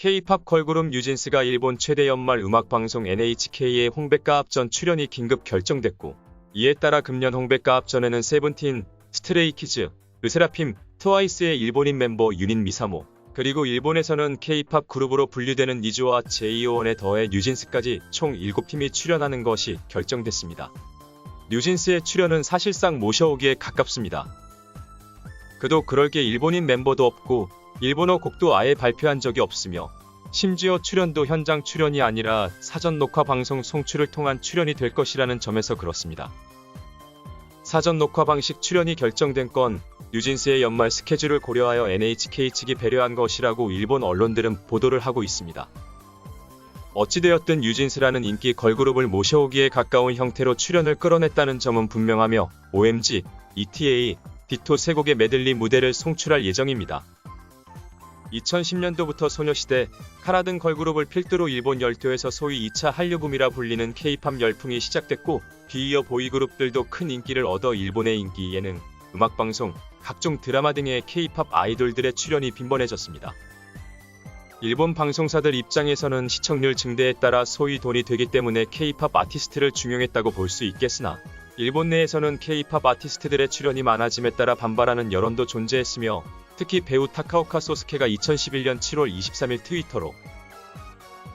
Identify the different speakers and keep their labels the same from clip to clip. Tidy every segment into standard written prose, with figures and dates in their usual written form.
Speaker 1: K-팝 걸그룹 뉴진스가 일본 최대 연말 음악방송 NHK의 홍백가 합전 출연이 긴급 결정됐고, 이에 따라 금년 홍백가 합전에는 세븐틴, 스트레이키즈, 르세라핌, 트와이스의 일본인 멤버 유닛 미사모, 그리고 일본에서는 K-팝 그룹으로 분류되는 니즈와 JO1에 더해 뉴진스까지 총 7팀이 출연하는 것이 결정됐습니다. 뉴진스의 출연은 사실상 모셔오기에 가깝습니다. 그도 그럴 게 일본인 멤버도 없고 일본어 곡도 아예 발표한 적이 없으며 심지어 출연도 현장 출연이 아니라 사전 녹화 방송 송출을 통한 출연이 될 것이라는 점에서 그렇습니다. 사전 녹화 방식 출연이 결정된 건 뉴진스의 연말 스케줄을 고려하여 NHK 측이 배려한 것이라고 일본 언론들은 보도를 하고 있습니다. 어찌되었든 뉴진스라는 인기 걸그룹을 모셔오기에 가까운 형태로 출연을 끌어냈다는 점은 분명하며 OMG, ETA, 디토 세 곡의 메들리 무대를 송출할 예정입니다. 2010년도부터 소녀시대, 카라 등 걸그룹을 필두로 일본 열도에서 소위 2차 한류붐이라 불리는 K-팝 열풍이 시작됐고, 뒤이어 보이그룹들도 큰 인기를 얻어 일본의 인기 예능, 음악방송, 각종 드라마 등의 K-팝 아이돌들의 출연이 빈번해졌습니다. 일본 방송사들 입장에서는 시청률 증대에 따라 소위 돈이 되기 때문에 K-팝 아티스트를 중용했다고 볼 수 있겠으나, 일본 내에서는 K-팝 아티스트들의 출연이 많아짐에 따라 반발하는 여론도 존재했으며, 특히 배우 타카오카 소스케가 2011년 7월 23일 트위터로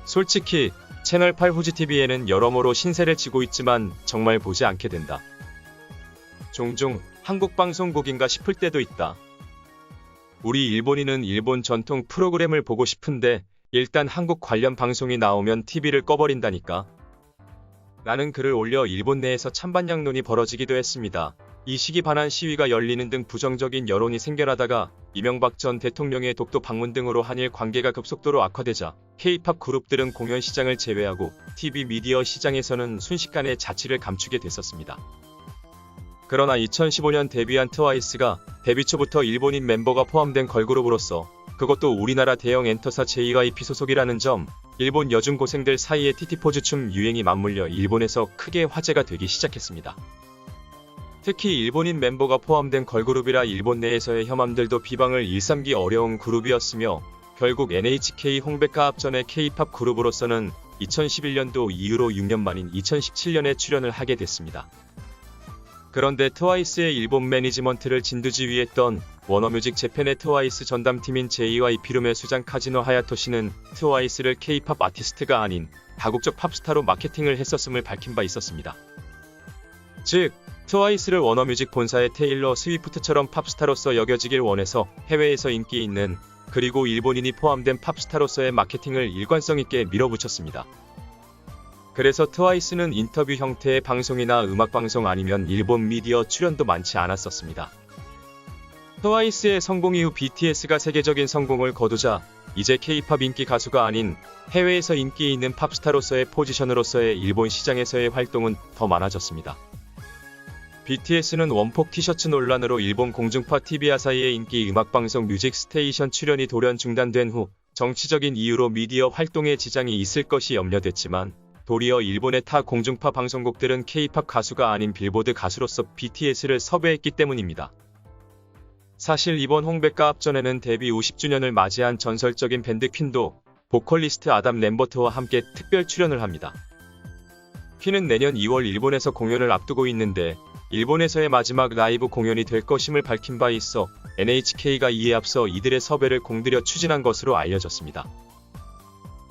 Speaker 1: 솔직히 채널8 후지TV에는 여러모로 신세를 지고 있지만 정말 보지 않게 된다. 종종 한국 방송국인가 싶을 때도 있다. 우리 일본인은 일본 전통 프로그램을 보고 싶은데 일단 한국 관련 방송이 나오면 TV를 꺼버린다니까. 라는 글을 올려 일본 내에서 찬반양론이 벌어지기도 했습니다. 이 시기 반한 시위가 열리는 등 부정적인 여론이 생겨나다가 이명박 전 대통령의 독도 방문 등으로 한일 관계가 급속도로 악화되자 K-팝 그룹들은 공연 시장을 제외하고 TV 미디어 시장에서는 순식간에 자취를 감추게 됐었습니다. 그러나 2015년 데뷔한 트와이스가 데뷔 초부터 일본인 멤버가 포함된 걸그룹으로서 그것도 우리나라 대형 엔터사 JYP 소속이라는 점, 일본 여중고생들 사이에 티티포즈 춤 유행이 맞물려 일본에서 크게 화제가 되기 시작했습니다. 특히 일본인 멤버가 포함된 걸그룹이라 일본 내에서의 혐함들도 비방을 일삼기 어려운 그룹이었으며 결국 NHK 홍백가 합전의 K-팝 그룹으로서는 2011년도 이후로 6년 만인 2017년에 출연을 하게 됐습니다. 그런데 트와이스의 일본 매니지먼트를 진두지휘했던 워너뮤직 재팬의 트와이스 전담팀인 JYP룸의 수장 카지노 하야토시는 트와이스를 K-팝 아티스트가 아닌 다국적 팝스타로 마케팅을 했었음을 밝힌 바 있었습니다. 즉, 트와이스를 워너뮤직 본사의 테일러 스위프트처럼 팝스타로서 여겨지길 원해서 해외에서 인기 있는, 그리고 일본인이 포함된 팝스타로서의 마케팅을 일관성 있게 밀어붙였습니다. 그래서 트와이스는 인터뷰 형태의 방송이나 음악방송 아니면 일본 미디어 출연도 많지 않았었습니다. 트와이스의 성공 이후 BTS가 세계적인 성공을 거두자 이제 K-팝 인기 가수가 아닌 해외에서 인기 있는 팝스타로서의 포지션으로서의 일본 시장에서의 활동은 더 많아졌습니다. BTS는 원폭 티셔츠 논란으로 일본 공중파 TV 아사히의 인기 음악방송 뮤직 스테이션 출연이 돌연 중단된 후 정치적인 이유로 미디어 활동에 지장이 있을 것이 염려됐지만, 도리어 일본의 타 공중파 방송국들은 K-팝 가수가 아닌 빌보드 가수로서 BTS를 섭외했기 때문입니다. 사실 이번 홍백가 합전에는 데뷔 50주년을 맞이한 전설적인 밴드 퀸도 보컬리스트 아담 램버트와 함께 특별 출연을 합니다. 퀸은 내년 2월 일본에서 공연을 앞두고 있는데 일본에서의 마지막 라이브 공연이 될 것임을 밝힌 바 있어 NHK가 이에 앞서 이들의 섭외를 공들여 추진한 것으로 알려졌습니다.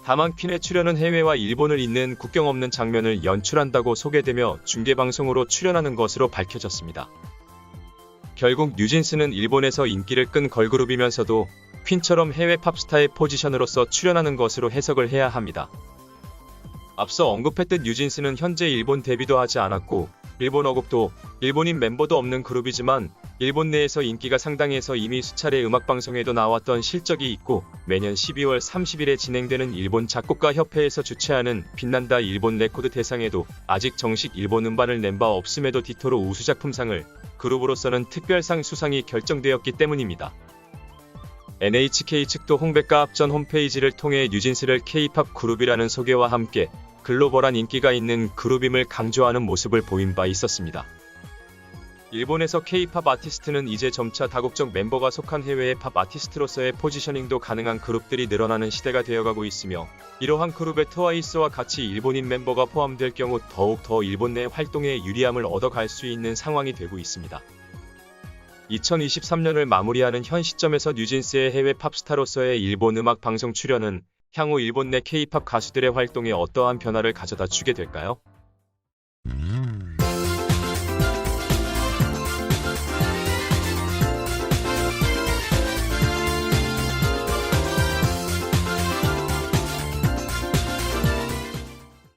Speaker 1: 다만 퀸의 출연은 해외와 일본을 잇는 국경 없는 장면을 연출한다고 소개되며 중계방송으로 출연하는 것으로 밝혀졌습니다. 결국 뉴진스는 일본에서 인기를 끈 걸그룹이면서도 퀸처럼 해외 팝스타의 포지션으로서 출연하는 것으로 해석을 해야 합니다. 앞서 언급했듯 뉴진스는 현재 일본 데뷔도 하지 않았고 일본어 곡도 일본인 멤버도 없는 그룹이지만 일본 내에서 인기가 상당해서 이미 수차례 음악방송에도 나왔던 실적이 있고, 매년 12월 30일에 진행되는 일본 작곡가 협회에서 주최하는 빛난다 일본 레코드 대상에도 아직 정식 일본 음반을 낸 바 없음에도 디토로 우수작품상을, 그룹으로서는 특별상 수상이 결정되었기 때문입니다. NHK 측도 홍백가 합전 홈페이지를 통해 뉴진스를 K-팝 그룹이라는 소개와 함께 글로벌한 인기가 있는 그룹임을 강조하는 모습을 보인 바 있었습니다. 일본에서 K-팝 아티스트는 이제 점차 다국적 멤버가 속한 해외의 팝 아티스트로서의 포지셔닝도 가능한 그룹들이 늘어나는 시대가 되어가고 있으며, 이러한 그룹에 트와이스와 같이 일본인 멤버가 포함될 경우 더욱 더 일본 내 활동에 유리함을 얻어갈 수 있는 상황이 되고 있습니다. 2023년을 마무리하는 현 시점에서 뉴진스의 해외 팝스타로서의 일본 음악 방송 출연은 향후 일본 내 K-팝 가수들의 활동에 어떠한 변화를 가져다 주게 될까요?